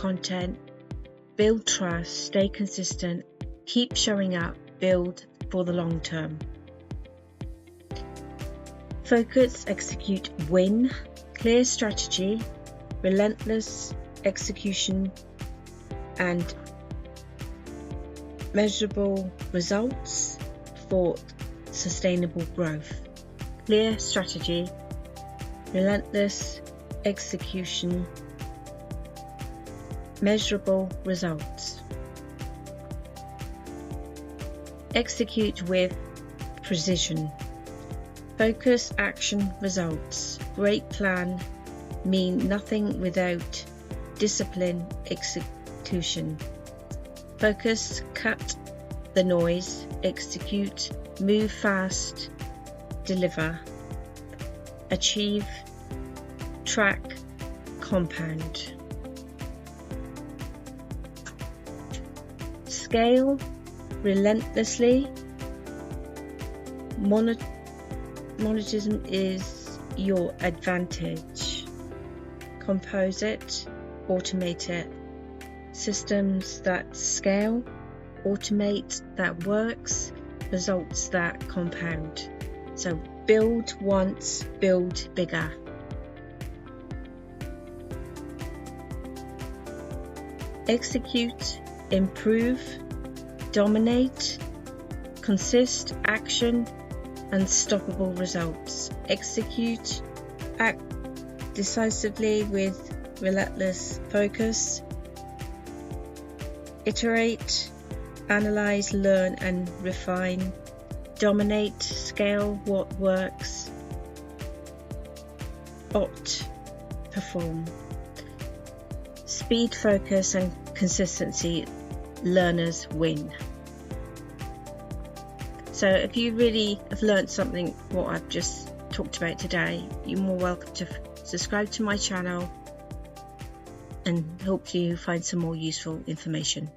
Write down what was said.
content, build trust, stay consistent, keep showing up, build for the long term. Focus, execute, win, clear strategy, relentless execution, and measurable results for sustainable growth. Clear strategy, relentless execution, measurable results. Execute with precision. Focus, action, results. Great plan mean nothing without discipline, execution. Focus, cut the noise, execute, move fast, deliver, achieve, track, compound. Scale relentlessly. Monetism is your advantage. Compose it, automate it. Systems that scale, automate that works, results that compound. So build once, build bigger. Execute, improve, dominate, consist, action, unstoppable results. Execute, act decisively with relentless focus. Iterate, analyze, learn and refine. Dominate, scale what works. Opt, perform. Speed, focus and consistency, learners win. So if you really have learned something what I've just talked about today, you're more welcome to subscribe to my channel and hope you find some more useful information.